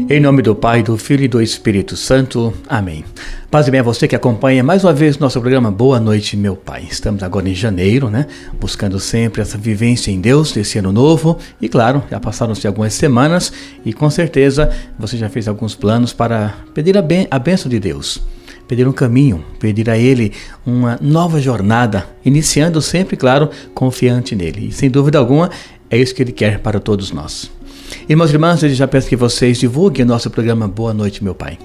Em nome do Pai, do Filho e do Espírito Santo. Amém. Paz e bem a você que acompanha mais uma vez nosso programa Boa Noite, meu Pai. Estamos agora em janeiro, buscando sempre essa vivência em Deus desse ano novo. E claro, já passaram-se algumas semanas e com certeza você já fez alguns planos para pedir a bênção de Deus. Pedir um caminho, pedir a Ele uma nova jornada, iniciando sempre, claro, confiante nele. E sem dúvida alguma, é isso que Ele quer para todos nós. Irmãos e irmãs, eu já peço que vocês divulguem o nosso programa Boa Noite, meu Pai.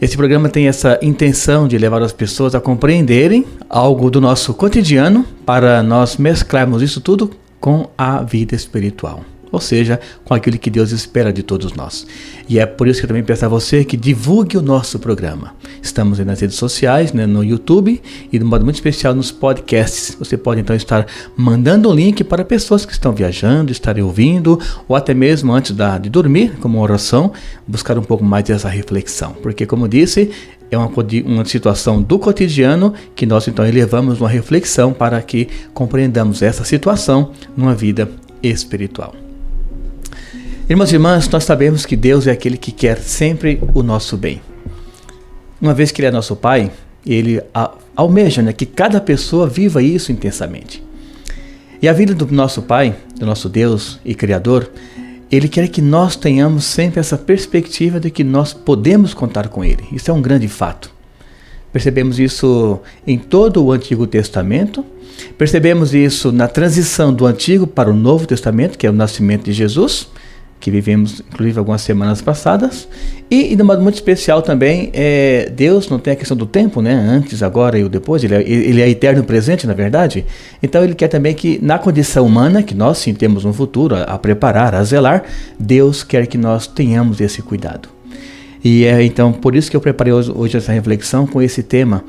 Esse programa tem essa intenção de levar as pessoas a compreenderem algo do nosso cotidiano para nós mesclarmos isso tudo com a vida espiritual. Ou seja, com aquilo que Deus espera de todos nós. E é por isso que eu também peço a você que divulgue o nosso programa. Estamos aí nas redes sociais, no YouTube e de modo muito especial nos podcasts. Você pode então estar mandando um link para pessoas que estão viajando, estarem ouvindo, ou até mesmo antes de dormir, como uma oração, buscar um pouco mais dessa reflexão. Porque, como disse, é uma situação do cotidiano que nós então elevamos uma reflexão para que compreendamos essa situação numa vida espiritual. Irmãos e irmãs, nós sabemos que Deus é aquele que quer sempre o nosso bem. Uma vez que Ele é nosso Pai, Ele almeja que cada pessoa viva isso intensamente. E a vida do nosso Pai, do nosso Deus e Criador, Ele quer que nós tenhamos sempre essa perspectiva de que nós podemos contar com Ele. Isso é um grande fato. Percebemos isso em todo o Antigo Testamento. Percebemos isso na transição do Antigo para o Novo Testamento, que é o nascimento de Jesus, que vivemos inclusive algumas semanas passadas. E de modo muito especial também, Deus não tem a questão do tempo, antes, agora e o depois, ele é eterno presente, na verdade. Então Ele quer também que na condição humana, que nós sim temos um futuro a preparar, a zelar, Deus quer que nós tenhamos esse cuidado. E então por isso que eu preparei hoje essa reflexão com esse tema: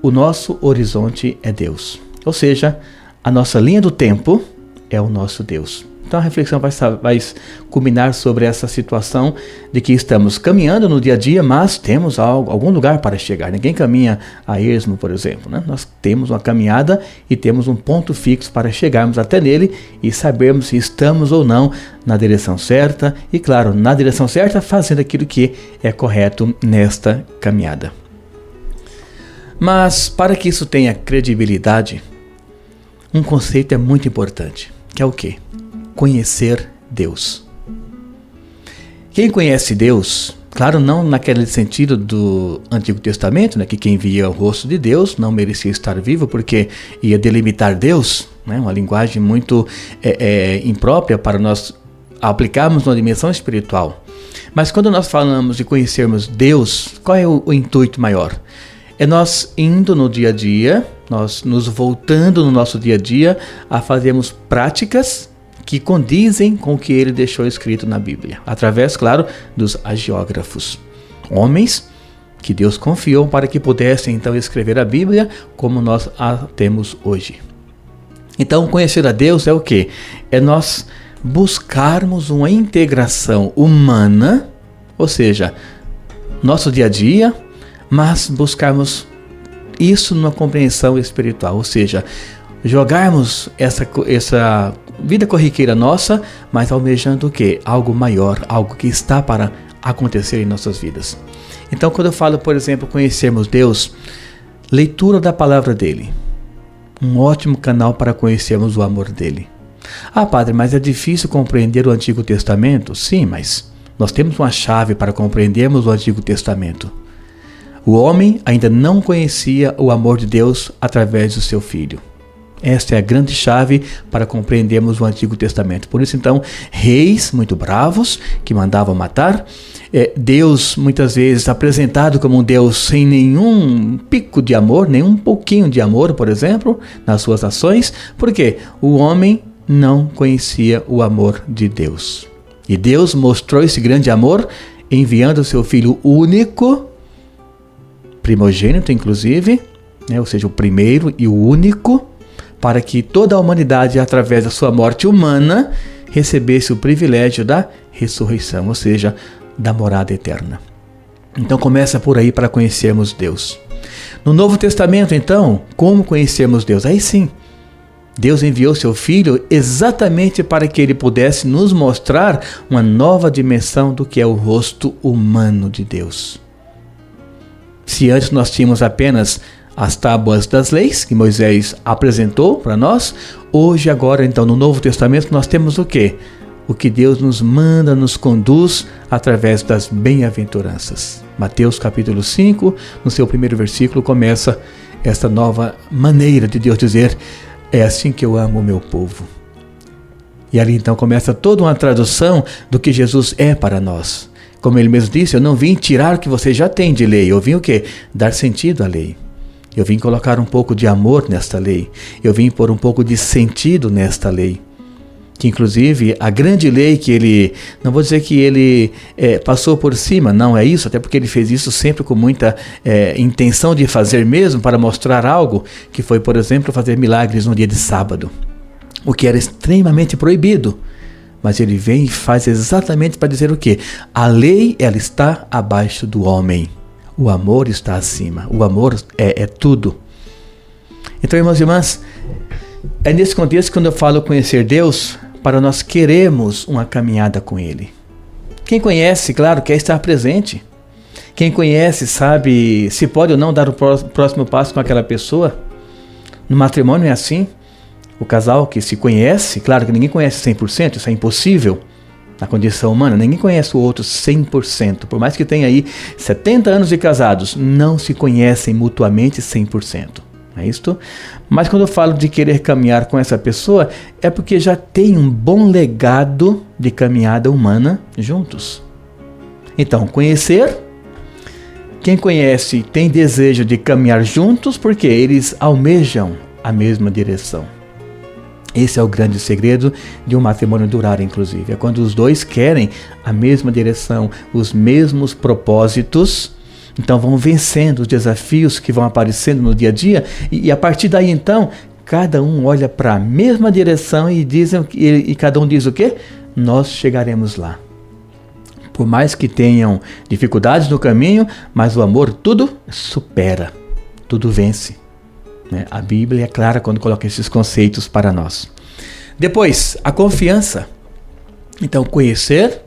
o nosso horizonte é Deus. Ou seja, a nossa linha do tempo é o nosso Deus. Então a reflexão vai culminar sobre essa situação de que estamos caminhando no dia a dia, mas temos algum lugar para chegar. Ninguém caminha a esmo, por exemplo. Nós temos uma caminhada e temos um ponto fixo para chegarmos até nele e sabermos se estamos ou não na direção certa. E claro, na direção certa, fazendo aquilo que é correto nesta caminhada. Mas para que isso tenha credibilidade, um conceito é muito importante, que é o quê? Conhecer Deus. Quem conhece Deus, claro, não naquele sentido do Antigo Testamento, que quem via o rosto de Deus não merecia estar vivo porque ia delimitar Deus, uma linguagem muito imprópria para nós aplicarmos numa dimensão espiritual. Mas quando nós falamos de conhecermos Deus, qual é o intuito maior? É nós indo no dia a dia, nós nos voltando no nosso dia a dia a fazermos práticas que condizem com o que Ele deixou escrito na Bíblia, através, claro, dos hagiógrafos, homens que Deus confiou para que pudessem então escrever a Bíblia como nós a temos hoje. Então, conhecer a Deus é o quê? É nós buscarmos uma integração humana, ou seja, nosso dia a dia, mas buscarmos isso numa compreensão espiritual, ou seja, jogarmos essa vida corriqueira nossa, mas almejando o quê? Algo maior, algo que está para acontecer em nossas vidas. Então, quando eu falo, por exemplo, conhecermos Deus, leitura da palavra dele, um ótimo canal para conhecermos o amor dele. Ah, padre, mas é difícil compreender o Antigo Testamento? Sim, mas nós temos uma chave para compreendermos o Antigo Testamento. O homem ainda não conhecia o amor de Deus através do seu Filho. Esta é a grande chave para compreendermos o Antigo Testamento. Por isso, então, reis muito bravos que mandavam matar, Deus muitas vezes apresentado como um Deus sem nenhum pico de amor, nenhum pouquinho de amor, por exemplo, nas suas ações, porque o homem não conhecia o amor de Deus. E Deus mostrou esse grande amor enviando o seu Filho único, primogênito inclusive, ou seja, o primeiro e o único, para que toda a humanidade, através da sua morte humana, recebesse o privilégio da ressurreição, ou seja, da morada eterna. Então começa por aí para conhecermos Deus. No Novo Testamento, então, como conhecermos Deus? Aí sim, Deus enviou seu Filho exatamente para que ele pudesse nos mostrar uma nova dimensão do que é o rosto humano de Deus. Se antes nós tínhamos apenas as tábuas das leis que Moisés apresentou para nós, hoje, agora, então, no Novo Testamento, nós temos o quê? O que Deus nos manda, nos conduz através das bem-aventuranças. Mateus capítulo 5, no seu primeiro versículo, começa esta nova maneira de Deus dizer: é assim que eu amo o meu povo. E ali então começa toda uma tradução do que Jesus é para nós. Como ele mesmo disse, eu não vim tirar o que você já tem de lei, eu vim o quê? Dar sentido à lei. Eu vim colocar um pouco de amor nesta lei. Eu vim pôr um pouco de sentido nesta lei. Que inclusive a grande lei que ele, não vou dizer que ele passou por cima, não é isso, até porque ele fez isso sempre com muita intenção de fazer mesmo, para mostrar algo, que foi, por exemplo, fazer milagres no dia de sábado, o que era extremamente proibido. Mas ele vem e faz exatamente para dizer o quê? A lei, ela está abaixo do homem. O amor está acima. O amor é tudo. Então, irmãos e irmãs, é nesse contexto que quando eu falo conhecer Deus, para nós queremos uma caminhada com Ele. Quem conhece, claro, quer estar presente. Quem conhece sabe se pode ou não dar o próximo passo com aquela pessoa. No matrimônio é assim. O casal que se conhece, claro que ninguém conhece 100%, isso é impossível. Na condição humana, ninguém conhece o outro 100%. Por mais que tenha aí 70 anos de casados, não se conhecem mutuamente 100%. É isto? Mas quando eu falo de querer caminhar com essa pessoa, é porque já tem um bom legado de caminhada humana juntos. Então, conhecer. Quem conhece tem desejo de caminhar juntos porque eles almejam a mesma direção. Esse é o grande segredo de um matrimônio durar, inclusive. É quando os dois querem a mesma direção, os mesmos propósitos. Então vão vencendo os desafios que vão aparecendo no dia a dia. E a partir daí, então, cada um olha para a mesma direção e cada um diz o quê? Nós chegaremos lá. Por mais que tenham dificuldades no caminho, mas o amor tudo supera, tudo vence. A Bíblia é clara quando coloca esses conceitos para nós. Depois, a confiança. Então, conhecer,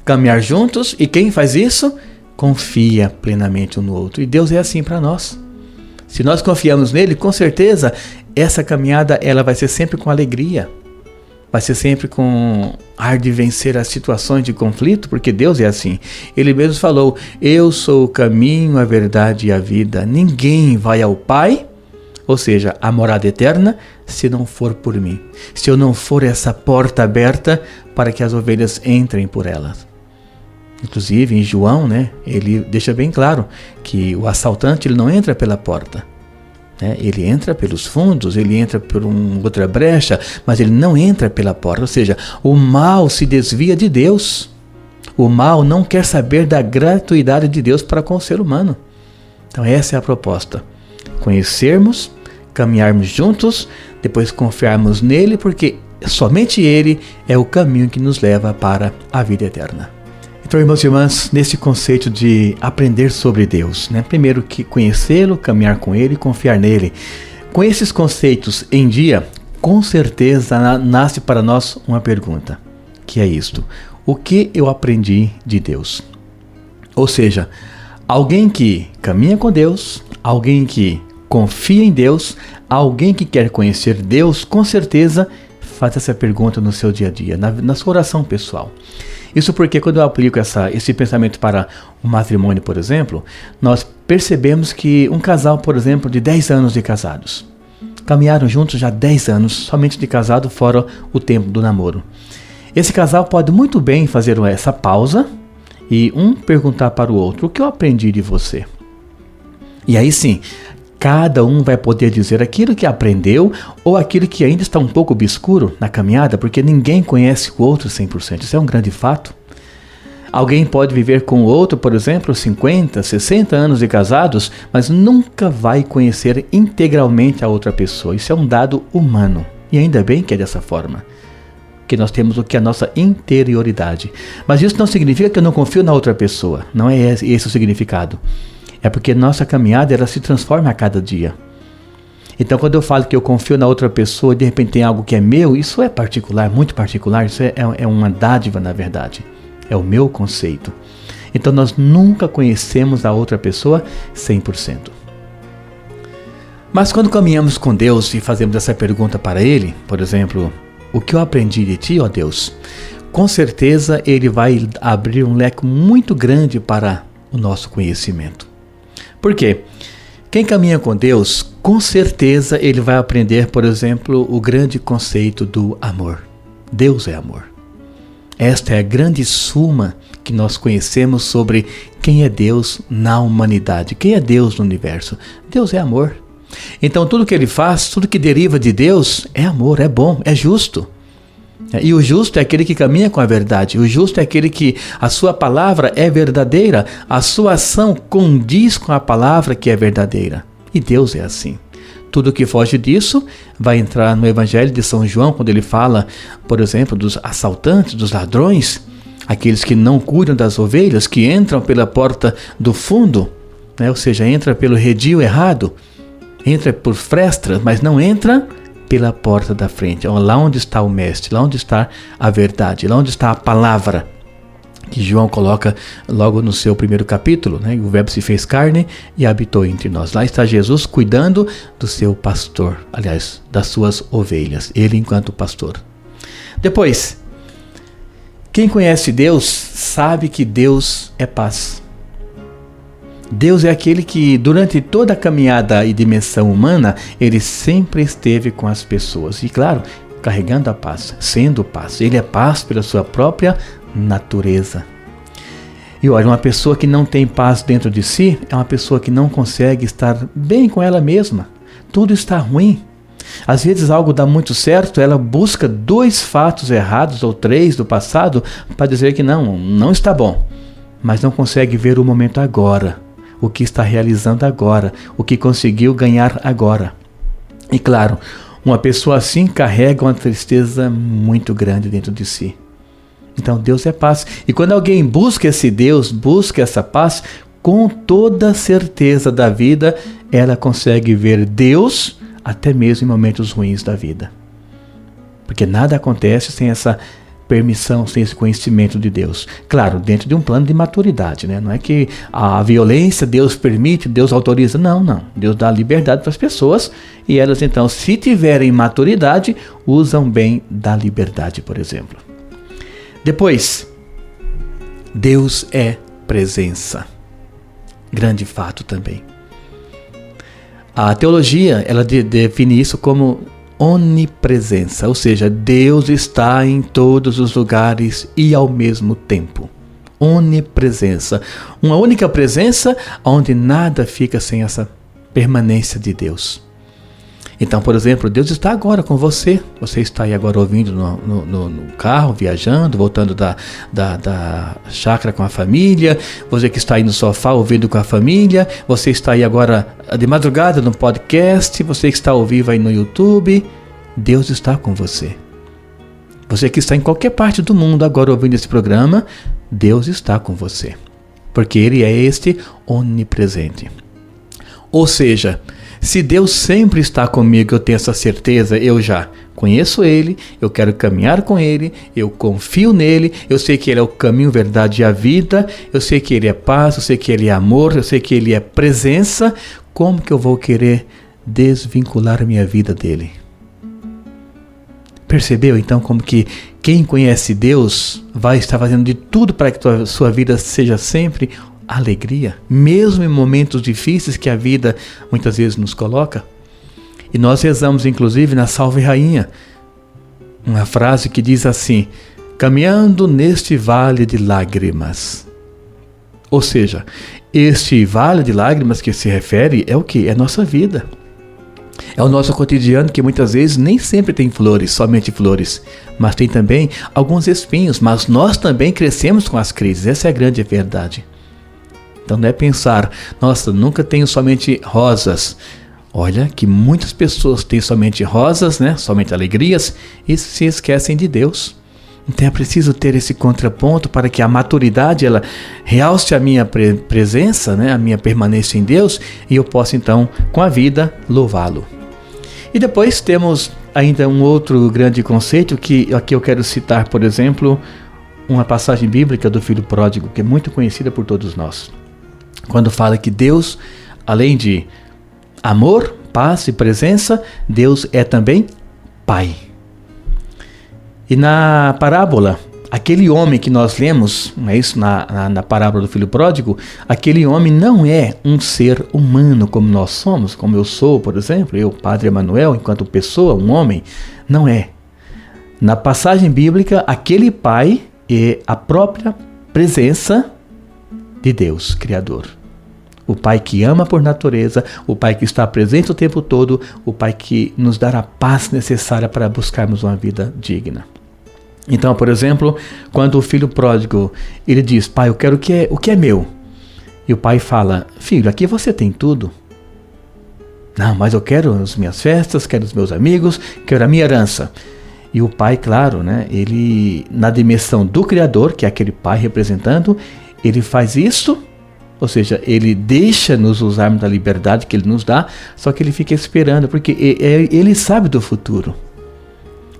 caminhar juntos, e quem faz isso? Confia plenamente um no outro. E Deus é assim para nós. Se nós confiamos nele, com certeza, essa caminhada ela vai ser sempre com alegria. Vai ser sempre com ar de vencer as situações de conflito, porque Deus é assim. Ele mesmo falou: eu sou o caminho, a verdade e a vida. Ninguém vai ao Pai, ou seja, a morada eterna, se não for por mim. Se eu não for essa porta aberta para que as ovelhas entrem por elas. Inclusive em João, ele deixa bem claro que o assaltante ele não entra pela porta. Ele entra pelos fundos, ele entra por outra brecha, mas ele não entra pela porta. Ou seja, o mal se desvia de Deus. O mal não quer saber da gratuidade de Deus para com o ser humano. Então essa é a proposta. Conhecermos, caminharmos juntos, depois confiarmos nele, porque somente ele é o caminho que nos leva para a vida eterna. Então, irmãos e irmãs, nesse conceito de aprender sobre Deus, primeiro que conhecê-lo, caminhar com ele, confiar nele. Com esses conceitos em dia, com certeza nasce para nós uma pergunta, que é isto: o que eu aprendi de Deus? Ou seja, alguém que caminha com Deus, alguém que confia em Deus, alguém que quer conhecer Deus, com certeza faz essa pergunta no seu dia a dia, na sua oração pessoal. Isso porque quando eu aplico esse pensamento para um matrimônio, por exemplo, nós percebemos que um casal, por exemplo, de 10 anos de casados, caminharam juntos já 10 anos, somente de casado, fora o tempo do namoro. Esse casal pode muito bem fazer essa pausa e um perguntar para o outro: o que eu aprendi de você? E aí sim, cada um vai poder dizer aquilo que aprendeu ou aquilo que ainda está um pouco obscuro na caminhada, porque ninguém conhece o outro 100%. Isso é um grande fato. Alguém pode viver com o outro, por exemplo, 50, 60 anos de casados, mas nunca vai conhecer integralmente a outra pessoa. Isso é um dado humano. E ainda bem que é dessa forma. Que nós temos o que é a nossa interioridade. Mas isso não significa que eu não confio na outra pessoa. Não é esse o significado. É porque nossa caminhada ela se transforma a cada dia. Então, quando eu falo que eu confio na outra pessoa e de repente tem algo que é meu, isso é particular, muito particular, isso é uma dádiva, na verdade. É o meu conceito. Então, nós nunca conhecemos a outra pessoa 100%. Mas quando caminhamos com Deus e fazemos essa pergunta para Ele, por exemplo, o que eu aprendi de Ti, ó Deus? Com certeza Ele vai abrir um leque muito grande para o nosso conhecimento. Por quê? Quem caminha com Deus, com certeza ele vai aprender, por exemplo, o grande conceito do amor. Deus é amor. Esta é a grande suma que nós conhecemos sobre quem é Deus na humanidade, quem é Deus no universo. Deus é amor. Então tudo que ele faz, tudo que deriva de Deus é amor, é bom, é justo. E o justo é aquele que caminha com a verdade. O justo é aquele que a sua palavra é verdadeira. A sua ação condiz com a palavra que é verdadeira. E Deus é assim. Tudo que foge disso vai entrar no Evangelho de São João, quando ele fala, por exemplo, dos assaltantes, dos ladrões, aqueles que não cuidam das ovelhas, que entram pela porta do fundo, né? Ou seja, entra pelo redil errado, entra por frestas, mas não entra pela porta da frente, lá onde está o mestre, lá onde está a verdade, lá onde está a palavra, que João coloca logo no seu primeiro capítulo, né? O verbo se fez carne e habitou entre nós. Lá está Jesus cuidando do seu pastor, aliás, das suas ovelhas, ele enquanto pastor. Depois, quem conhece Deus sabe que Deus é paz. Deus é aquele que, durante toda a caminhada e dimensão humana, ele sempre esteve com as pessoas. E, claro, carregando a paz, sendo paz. Ele é paz pela sua própria natureza. E olha, uma pessoa que não tem paz dentro de si é uma pessoa que não consegue estar bem com ela mesma. Tudo está ruim. Às vezes algo dá muito certo, ela busca 2 fatos errados ou 3 do passado para dizer que não está bom. Mas não consegue ver o momento agora. O que está realizando agora, o que conseguiu ganhar agora. E claro, uma pessoa assim carrega uma tristeza muito grande dentro de si. Então Deus é paz. E quando alguém busca esse Deus, busca essa paz, com toda certeza da vida, ela consegue ver Deus até mesmo em momentos ruins da vida. Porque nada acontece sem essa permissão, sem esse conhecimento de Deus. Claro, dentro de um plano de maturidade, né? Não é que a violência Deus permite, Deus autoriza. Não. Deus dá liberdade para as pessoas e elas então, se tiverem maturidade, usam bem da liberdade, por exemplo. Depois, Deus é presença. Grande fato também. A teologia, ela define isso como onipresença, ou seja, Deus está em todos os lugares e ao mesmo tempo. Onipresença. Uma única presença onde nada fica sem essa permanência de Deus. Então, por exemplo, Deus está agora com você. Você está aí agora ouvindo no carro, viajando, voltando da chácara com a família. Você que está aí no sofá ouvindo com a família. Você está aí agora de madrugada no podcast. Você que está ao vivo aí no YouTube. Deus está com você. Você que está em qualquer parte do mundo agora ouvindo esse programa. Deus está com você. Porque Ele é este onipresente. Ou seja, se Deus sempre está comigo, eu tenho essa certeza, eu já conheço Ele, eu quero caminhar com Ele, eu confio nele, eu sei que Ele é o caminho, verdade e a vida, eu sei que Ele é paz, eu sei que Ele é amor, eu sei que Ele é presença. Como que eu vou querer desvincular minha vida dEle? Percebeu então como que quem conhece Deus vai estar fazendo de tudo para que a sua vida seja sempre alegria, mesmo em momentos difíceis que a vida muitas vezes nos coloca? E nós rezamos inclusive na Salve Rainha uma frase que diz assim: caminhando neste vale de lágrimas. Ou seja, este vale de lágrimas que se refere é o que? É a nossa vida. É o nosso cotidiano, que muitas vezes nem sempre tem flores, somente flores, mas tem também alguns espinhos, mas nós também crescemos com as crises. Essa é a grande verdade. Então não é pensar, nossa, nunca tenho somente rosas. Olha que muitas pessoas têm somente rosas, né? Somente alegrias, e se esquecem de Deus. Então é preciso ter esse contraponto para que a maturidade ela realce a minha presença, né? A minha permanência em Deus, e eu possa então, com a vida, louvá-lo. E depois temos ainda um outro grande conceito que aqui eu quero citar, por exemplo, uma passagem bíblica do filho pródigo, que é muito conhecida por todos nós. Quando fala que Deus, além de amor, paz e presença, Deus é também Pai. E na parábola, aquele homem que nós lemos, não é isso, na parábola do filho pródigo, aquele homem não é um ser humano como nós somos, como eu sou, por exemplo, eu, Padre Emanuel, enquanto pessoa, um homem, não é. Na passagem bíblica, aquele pai é a própria presença de Deus, Criador. O Pai que ama por natureza, o Pai que está presente o tempo todo, o Pai que nos dá a paz necessária para buscarmos uma vida digna. Então, por exemplo, quando o filho pródigo, ele diz, pai, eu quero o que é meu. E o pai fala, filho, aqui você tem tudo. Não, mas eu quero as minhas festas, quero os meus amigos, quero a minha herança. E o pai, claro, né, ele, na dimensão do Criador, que é aquele pai representando, ele faz isso. Ou seja, ele deixa-nos usarmos da liberdade que ele nos dá, só que ele fica esperando, porque ele sabe do futuro.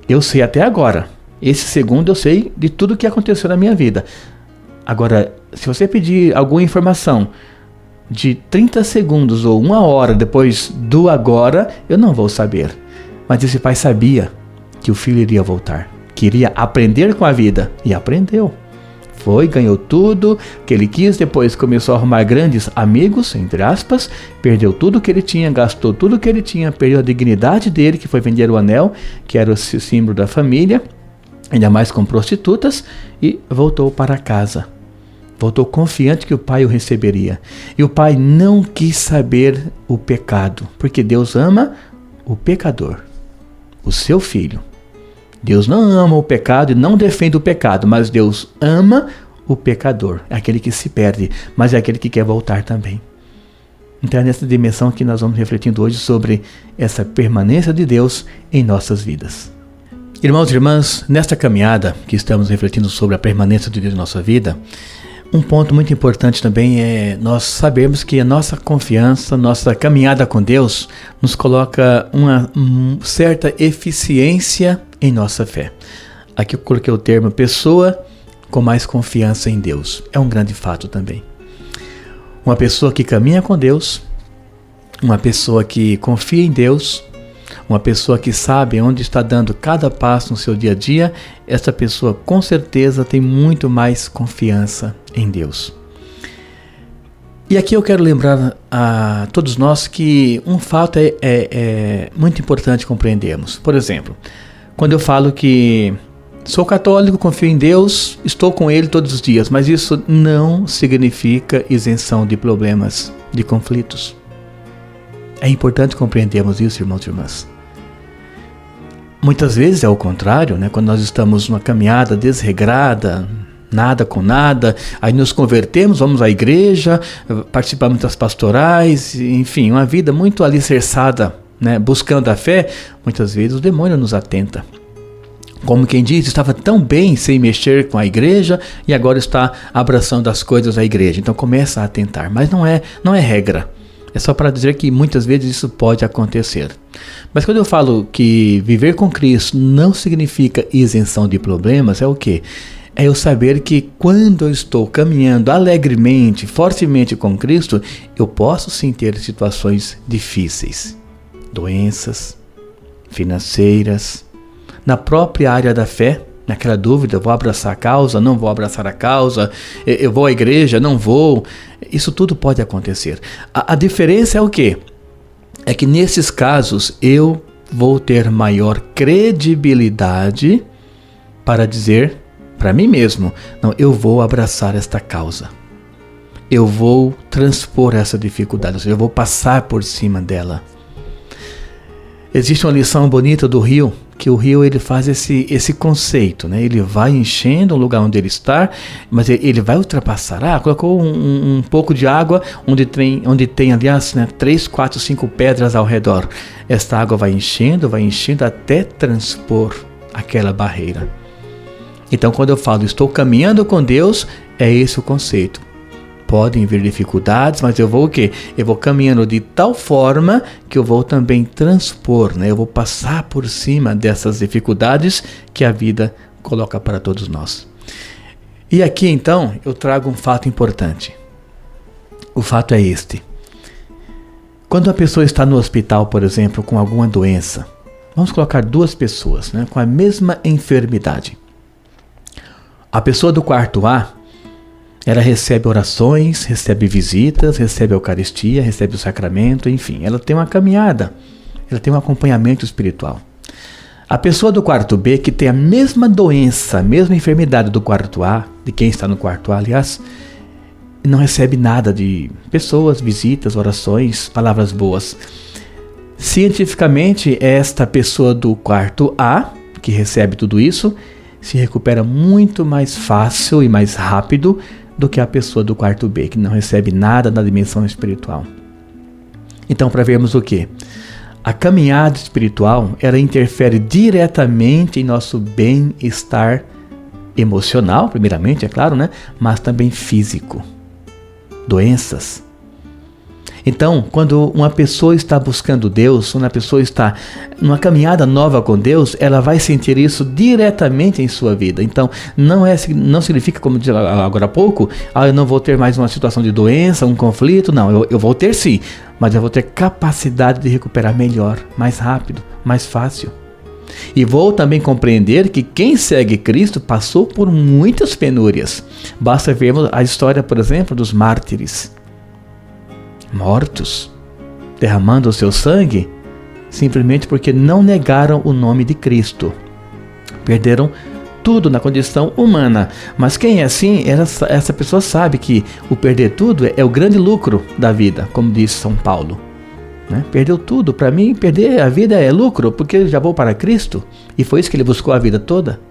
Eu sei até agora. Esse segundo eu sei de tudo que aconteceu na minha vida. Agora, se você pedir alguma informação de 30 segundos ou 1 hora depois do agora, eu não vou saber. Mas esse pai sabia que o filho iria voltar, queria aprender com a vida, e aprendeu. Foi, ganhou tudo que ele quis, depois começou a arrumar grandes amigos, entre aspas, perdeu tudo que ele tinha, gastou tudo que ele tinha, perdeu a dignidade dele, que foi vender o anel, que era o símbolo da família, ainda mais com prostitutas, e voltou para casa. Voltou confiante que o pai o receberia. E o pai não quis saber o pecado, porque Deus ama o pecador, o seu filho. Deus não ama o pecado e não defende o pecado, mas Deus ama o pecador, é aquele que se perde, mas é aquele que quer voltar também. Então é nessa dimensão que nós vamos refletindo hoje sobre essa permanência de Deus em nossas vidas. Irmãos e irmãs, nesta caminhada que estamos refletindo sobre a permanência de Deus em nossa vida, um ponto muito importante também é nós sabermos que a nossa confiança, nossa caminhada com Deus nos coloca uma certa eficiência em nossa fé. Aqui eu coloquei o termo pessoa com mais confiança em Deus. É um grande fato também. Uma pessoa que caminha com Deus, uma pessoa que confia em Deus, uma pessoa que sabe onde está dando cada passo no seu dia a dia, essa pessoa com certeza tem muito mais confiança em Deus. E aqui eu quero lembrar a todos nós que um fato é muito importante compreendermos. Por exemplo, quando eu falo que sou católico, confio em Deus, estou com Ele todos os dias, mas isso não significa isenção de problemas, de conflitos. É importante compreendermos isso, irmãos e irmãs. Muitas vezes é o contrário, né? Quando nós estamos numa caminhada desregrada, nada com nada, aí nos convertemos, vamos à igreja, participamos das pastorais, enfim, uma vida muito alicerçada, né? Buscando a fé, muitas vezes o demônio nos atenta. Como quem diz, estava tão bem sem mexer com a igreja e agora está abraçando as coisas da igreja. Então começa a atentar, mas não é regra. É só para dizer que muitas vezes isso pode acontecer. Mas quando eu falo que viver com Cristo não significa isenção de problemas, é o quê? É eu saber que quando eu estou caminhando alegremente, fortemente com Cristo, eu posso sim ter situações difíceis. Doenças, financeiras, na própria área da fé, naquela dúvida, vou abraçar a causa, não vou abraçar a causa, eu vou à igreja, não vou, isso tudo pode acontecer. A diferença é o quê? É que nesses casos eu vou ter maior credibilidade para dizer para mim mesmo, não, eu vou abraçar esta causa, eu vou transpor essa dificuldade, eu vou passar por cima dela. Existe uma lição bonita do rio, que o rio ele faz esse conceito, né? Ele vai enchendo o lugar onde ele está, mas ele vai ultrapassar. Colocou um pouco de água onde tem aliás, né, 3, 4, 5 pedras ao redor. Esta água vai enchendo até transpor aquela barreira. Então quando eu falo estou caminhando com Deus, é esse o conceito. Podem vir dificuldades, mas eu vou o quê? Eu vou caminhando de tal forma que eu vou também transpor, né? Eu vou passar por cima dessas dificuldades que a vida coloca para todos nós. E aqui então eu trago um fato importante. O fato é este. Quando a pessoa está no hospital, por exemplo, com alguma doença, vamos colocar duas pessoas, né, com a mesma enfermidade. A pessoa do quarto A, ela recebe orações, recebe visitas, recebe a Eucaristia, recebe o sacramento, enfim, ela tem uma caminhada, ela tem um acompanhamento espiritual. A pessoa do quarto B, que tem a mesma doença, a mesma enfermidade do quarto A, de quem está no quarto A, aliás, não recebe nada de pessoas, visitas, orações, palavras boas. Cientificamente, esta pessoa do quarto A, que recebe tudo isso, se recupera muito mais fácil e mais rápido do que a pessoa do quarto B, que não recebe nada na dimensão espiritual. Então, para vermos o quê? A caminhada espiritual, ela interfere diretamente em nosso bem-estar emocional, primeiramente, é claro, né? Mas também físico. Doenças. Então, quando uma pessoa está buscando Deus, quando a pessoa está numa caminhada nova com Deus, ela vai sentir isso diretamente em sua vida. Então, não significa, como disse agora há pouco, eu não vou ter mais uma situação de doença, um conflito. Não, eu vou ter sim, mas eu vou ter capacidade de recuperar melhor, mais rápido, mais fácil. E vou também compreender que quem segue Cristo passou por muitas penúrias. Basta vermos a história, por exemplo, dos mártires. Mortos, derramando o seu sangue, simplesmente porque não negaram o nome de Cristo. Perderam tudo na condição humana. Mas quem é assim, essa pessoa sabe que o perder tudo é o grande lucro da vida, como diz São Paulo. Né? Perdeu tudo. Para mim, perder a vida é lucro, porque eu já vou para Cristo. E foi isso que ele buscou a vida toda.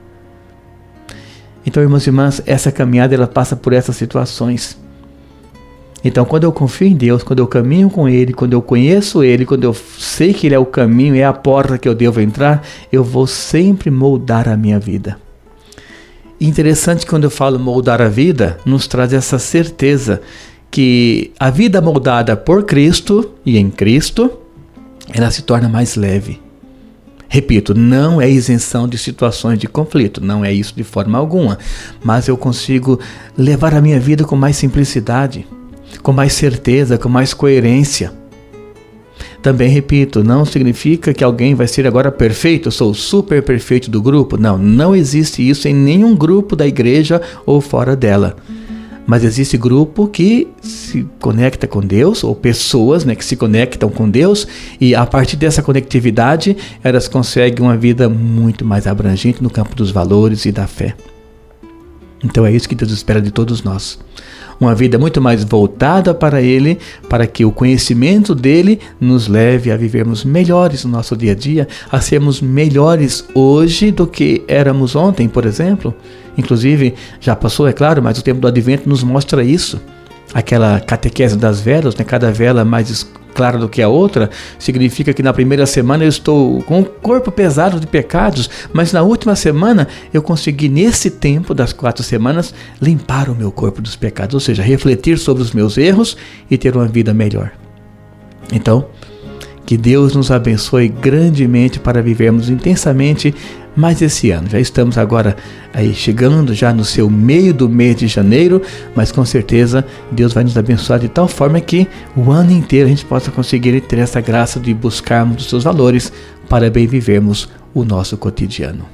Então, irmãos e irmãs, essa caminhada ela passa por essas situações. Então, quando eu confio em Deus, quando eu caminho com Ele, quando eu conheço Ele, quando eu sei que Ele é o caminho, é a porta que eu devo entrar, eu vou sempre moldar a minha vida. E interessante que quando eu falo moldar a vida, nos traz essa certeza que a vida moldada por Cristo e em Cristo, ela se torna mais leve. Repito, não é isenção de situações de conflito, não é isso de forma alguma, mas eu consigo levar a minha vida com mais simplicidade, com mais certeza, com mais coerência. Também repito, não significa que alguém vai ser agora perfeito, eu sou o super perfeito do grupo. Não, não existe isso em nenhum grupo da igreja ou fora dela. Mas existe grupo que se conecta com Deus, ou pessoas, né, que se conectam com Deus, e a partir dessa conectividade, elas conseguem uma vida muito mais abrangente no campo dos valores e da fé. Então é isso que Deus espera de todos nós. Uma vida muito mais voltada para Ele, para que o conhecimento dEle nos leve a vivermos melhores no nosso dia a dia, a sermos melhores hoje do que éramos ontem, por exemplo. Inclusive, já passou, é claro, mas o tempo do Advento nos mostra isso. Aquela catequese das velas, né? Cada vela mais clara do que a outra, significa que na primeira semana eu estou com o corpo pesado de pecados, mas na última semana eu consegui, nesse tempo das 4 semanas, limpar o meu corpo dos pecados, ou seja, refletir sobre os meus erros e ter uma vida melhor. Então, que Deus nos abençoe grandemente para vivermos intensamente mais esse ano. Já estamos agora aí chegando já no seu meio do mês de janeiro, mas com certeza Deus vai nos abençoar de tal forma que o ano inteiro a gente possa conseguir ter essa graça de buscarmos os seus valores para bem vivermos o nosso cotidiano.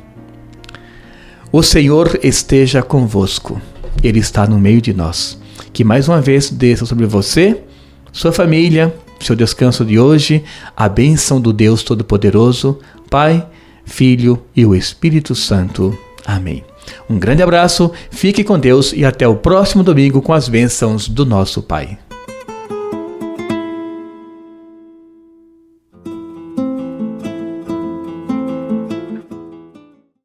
O Senhor esteja convosco. Ele está no meio de nós. Que mais uma vez desça sobre você, sua família, seu descanso de hoje, a bênção do Deus Todo-Poderoso, Pai, Filho e o Espírito Santo. Amém. Um grande abraço, fique com Deus e até o próximo domingo com as bênçãos do nosso Pai.